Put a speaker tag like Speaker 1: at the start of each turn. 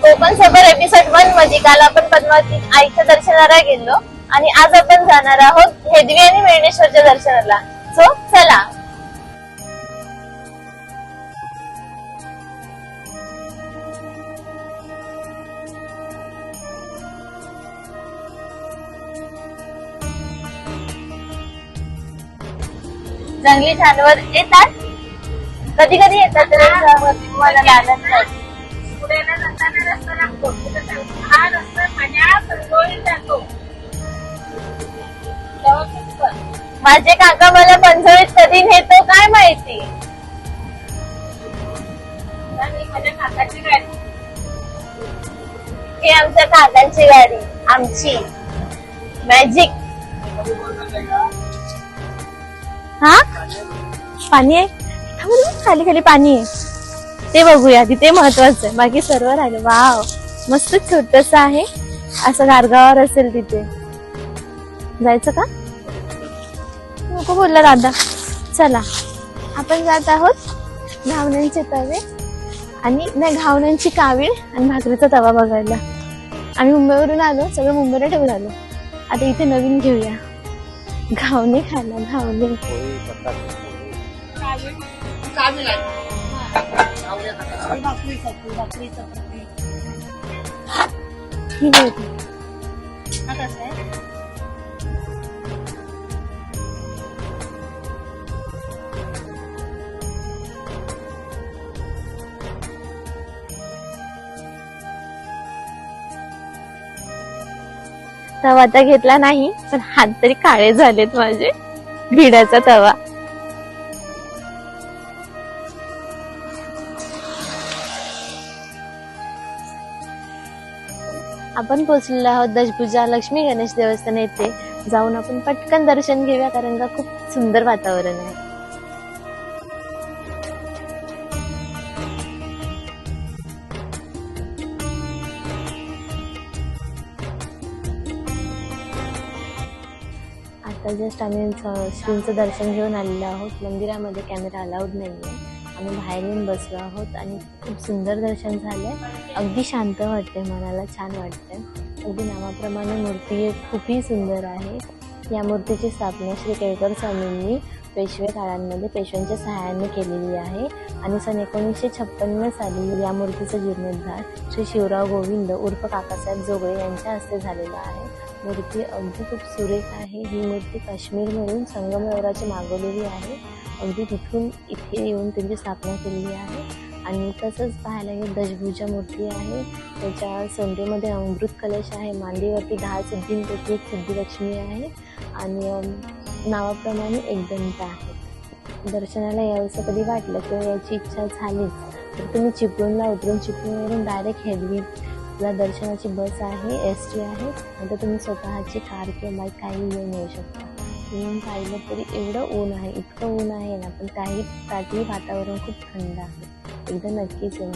Speaker 1: कोकण सफर एपिसोड 1 मध्ये काल आपण पद्मावती आईच्या दर्शनाला गेलो आणि आज आपण जाणार आहोत हेदवी आणि वेणेश्वरच्या दर्शनाला. सो चला. जंगली जानवर येतात, कधी कधी येतात मला लागत नाही.
Speaker 2: पुढेला जाताना रस्ता लागतो, हा रस्ता माझ्या पंचोळीत जातो.
Speaker 1: माझे काका मला पंचोळीत कधी नेतो काय माहिती.
Speaker 2: माझ्या काकाची गाडी,
Speaker 1: ही आमच्या काकांची गाडी, आमची मॅजिक. हा पाणी आहे, खाली खाली पाणी आहे, ते बघूया, तिथे महत्वाचं आहे. बाकी सर्व राहिलं. वाव, मस्त छोटस आहे, असं गारगावर असेल तिथे. जायचं का नको बोलला दादा. चला, आपण जात आहोत घावण्यांचे तवे आणि नाही घावण्यांची कावीळ आणि भाकरीचा तवा बघायला. आम्ही मुंबईवरून आलो, सगळं मुंबईला ठेवून आलो. आता इथे नवीन घेऊया, घावणे खायला. घावणे ही होती. तवा आता घेतला नाही, पण हात तरी काळे झालेत माझे. भिडाचा तवा. आपण पोहोचलेलो आहोत दशभुजा लक्ष्मी गणेश देवस्थान येथे. जाऊन आपण पटकन दर्शन घेऊया, कारण का खूप सुंदर वातावरण आहे. आता जस्ट आम्ही श्रींचं दर्शन घेऊन आलेलो आहोत. मंदिरामध्ये कॅमेरा अलाउड नाहीये. आम्ही बाहेर येऊन बसलो आहोत आणि खूप सुंदर दर्शन झालंय. अगदी शांत वाटते, मनाला छान वाटतंय. अगदी नावाप्रमाणे मूर्ती खूपही सुंदर आहे. या मूर्तीची स्थापना श्री केळकर स्वामींनी पेशवे काळांमध्ये पेशव्यांच्या सहाय्याने केलेली आहे आणि सन 1956 साली या मूर्तीचा जीर्णोद्धार श्री शिवराव गोविंद उर्फ काकासाहेब जोगळे यांच्या हस्ते झालेला आहे. मूर्ती अगदी खूप सुरेख आहे. ही मूर्ती काश्मीरमधून संगमरवराची मागवलेली आहे. अगदी तिथून इथे येऊन त्यांची स्थापना केलेली आहे. आणि तसंच पाहायला गेलं दशभुजा मूर्ती आहे. त्याच्या सोंडेमध्ये अमृत कलश आहे. मांडीवरती 10 सिद्धींपैकी एक सिद्धिलक्ष्मी आहे आणि नावाप्रमाणे एक दंत आहे. दर्शनाला यायचं कधी वाटलं किंवा याची इच्छा झालीच तर तुम्ही चिपळूणला उतरून चिपळूणवरून डायरेक्ट हेदवीला दर्शनाची बस आहे, ST आहे. नंतर तुम्ही स्वतःची कार किंवा बाईक काही घेऊन येऊ शकता. येऊन पाहिलं तरी एवढं ऊन आहे, इतकं ऊन आहे ना, पण काहीही वातावरण खूप थंड आहे. एकदा नक्कीच येऊन